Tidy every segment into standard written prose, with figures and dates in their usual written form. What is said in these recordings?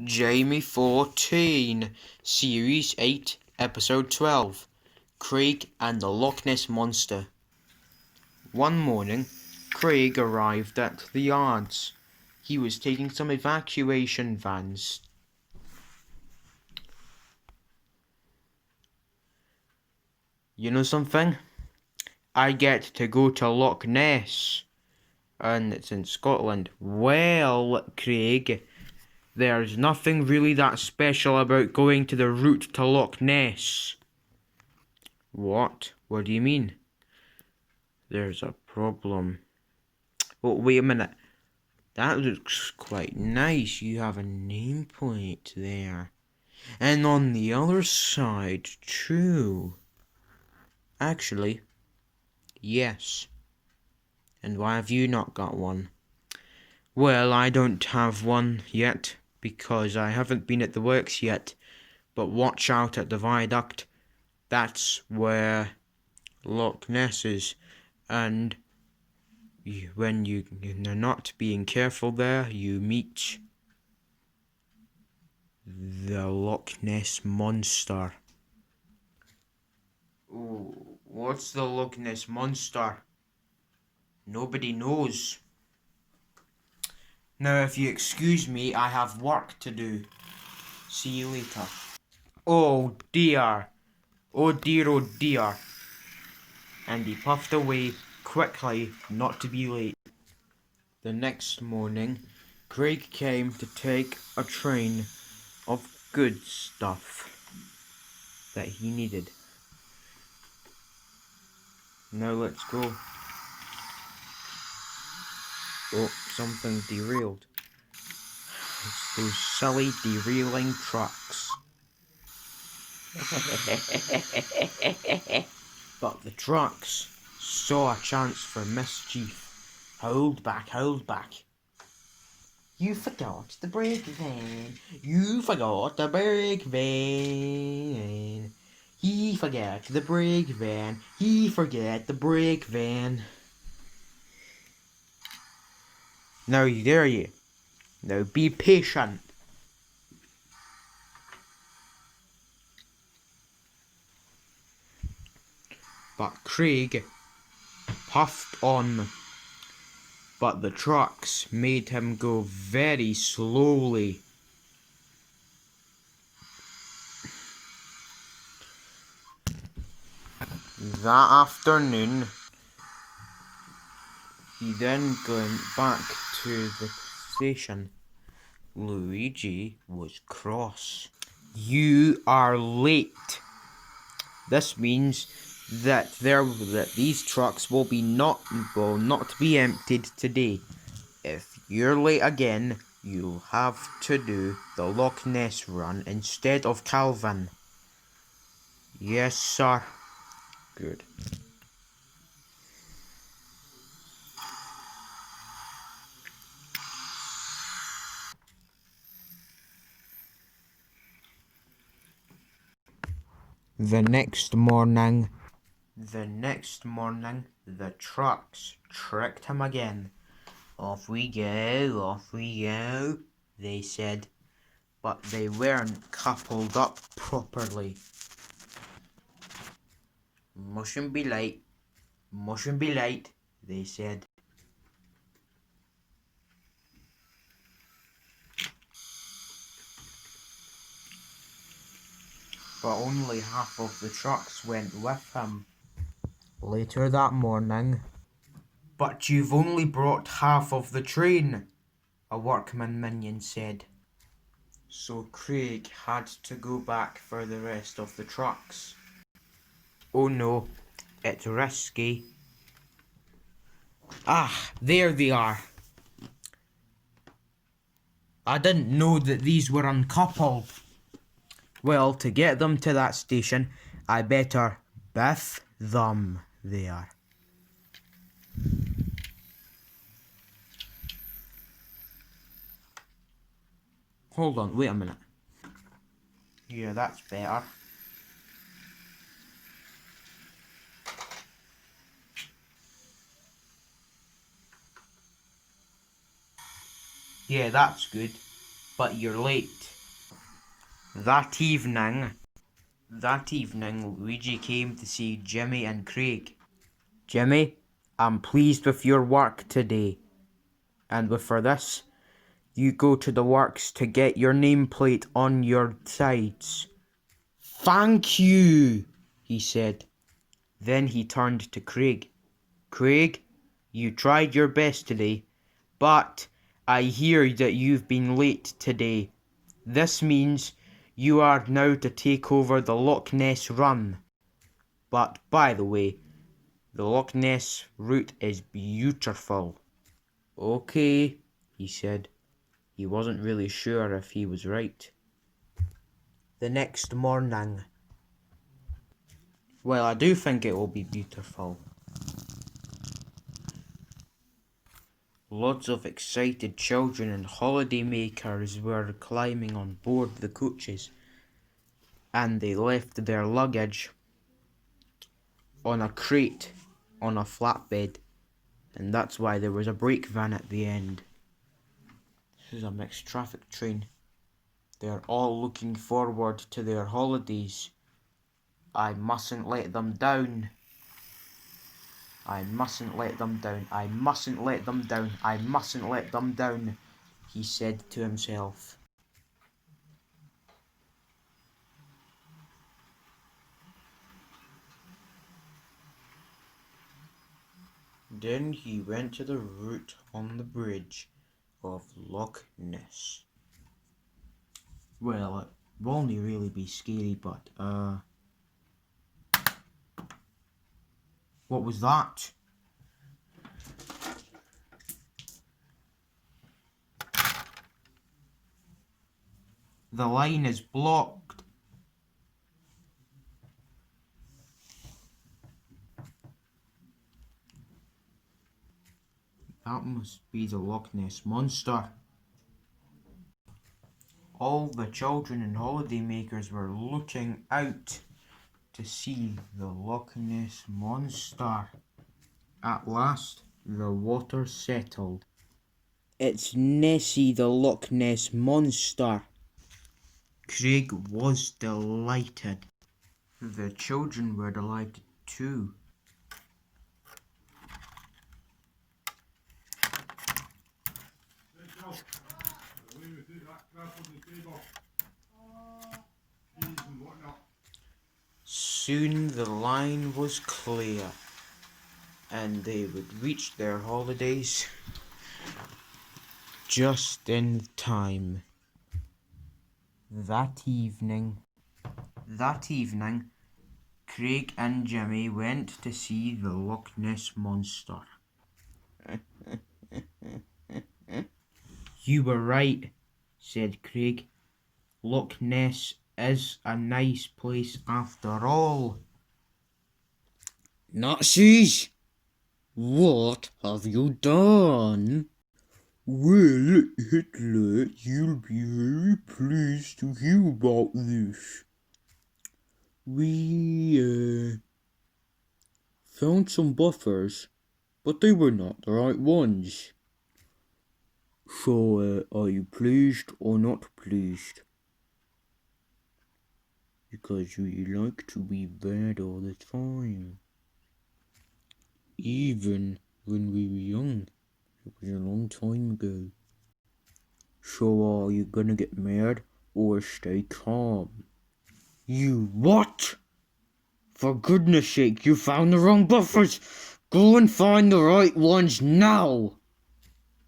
Jamie14, Series 8, Episode 12, Craig and the Loch Ness Monster. One morning, Craig arrived at the yards. He was taking some evacuation vans. You know something? I get to go to Loch Ness, and it's in Scotland. Well, Craig, there's nothing really that special about going to the route to Loch Ness. What? What do you mean? There's a problem. Oh, wait a minute. That looks quite nice. You have a nameplate there. And on the other side, too. Actually, yes. And why have you not got one? Well, I don't have one yet, because I haven't been at the works yet. But watch out at the viaduct. That's where Loch Ness is. And when you're not being careful there, you meet the Loch Ness Monster. Oh, what's the Loch Ness Monster? Nobody knows. Now, if you excuse me, I have work to do. See you later. Oh dear. Oh dear, oh dear. And he puffed away quickly, not to be late. The next morning, Craig came to take a train of good stuff that he needed. Now let's go. Oh, something derailed. It's those silly derailing trucks. But the trucks saw a chance for mischief. Hold back, hold back. You forgot the brake van. You forgot the brake van. He forgot the brake van. He forgot the brake van. Now there you. Now be patient. But Craig puffed on. But the trucks made him go very slowly. That afternoon, he then went back to the station. Luigi was cross. You are late. This means that these trucks will not be emptied today. If you're late again, you'll have to do the Loch Ness run instead of Calvin. Yes, sir. Good. The next morning, the trucks tricked him again. Off we go, they said, but they weren't coupled up properly. Mustn't be late, they said. But only half of the trucks went with him. Later that morning, but you've only brought half of the train, a workman minion said. So Craig had to go back for the rest of the trucks. Oh no, it's risky. Ah, there they are. I didn't know that these were uncoupled. Well, to get them to that station, I better biff them there. Hold on, wait a minute. Yeah, that's better. Yeah, that's good. but you're late. That evening, Luigi came to see Jimmy and Craig. Jimmy, I'm pleased with your work today. And for this, you go to the works to get your nameplate on your sides. Thank you, he said. Then he turned to Craig. Craig, you tried your best today, but I hear that you've been late today. This means you are now to take over the Loch Ness run. But by the way, the Loch Ness route is beautiful. Okay, he said. He wasn't really sure if he was right. The next morning. Well, I do think it will be beautiful. Lots of excited children and holiday makers were climbing on board the coaches, and they left their luggage on a crate on a flatbed, and that's why there was a brake van at the end. This is a mixed traffic train. They're all looking forward to their holidays. I mustn't let them down. I mustn't let them down. I mustn't let them down. I mustn't let them down, he said to himself. Then he went to the route on the bridge of Loch Ness. Well, it won't really be scary, but, what was that? The line is blocked. That must be the Loch Ness Monster. All the children and holidaymakers were looking out to see the Loch Ness Monster. At last, the water settled. It's Nessie, the Loch Ness Monster. Craig was delighted. The children were delighted too. Soon the line was clear, and they would reach their holidays just in time. That evening, Craig and Jimmy went to see the Loch Ness Monster. You were right, said Craig. Loch Ness is a nice place after all. Nazis! What have you done? Well, Hitler, you'll be very pleased to hear about this. We, found some buffers, but they were not the right ones. So, are you pleased or not pleased? Because we like to be bad all the time. Even when we were young. It was a long time ago. So are you gonna get mad or stay calm? You what? For goodness sake, you found the wrong buffers! Go and find the right ones now!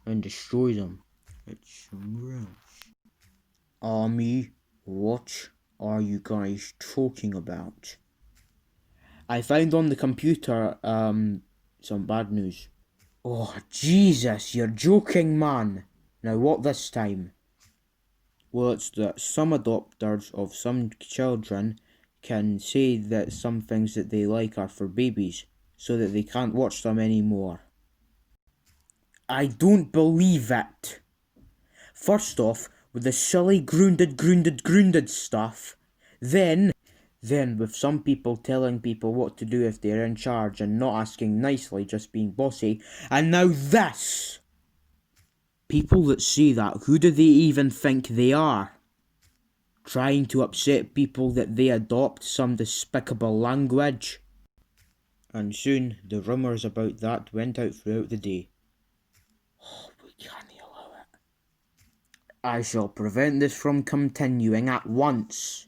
And destroy them. It's somewhere else. Army, what are you guys talking about? I found on the computer, some bad news. Oh, Jesus, you're joking, man. Now, what this time? Well, it's that some adopters of some children can say that some things that they like are for babies, so that they can't watch them anymore. I don't believe it. First off, with the silly grounded stuff, then with some people telling people what to do if they're in charge and not asking nicely, just being bossy, and now this! People that say that, who do they even think they are? Trying to upset people that they adopt some despicable language. And soon the rumours about that went out throughout the day. Oh, we can't allow it. I shall prevent this from continuing at once.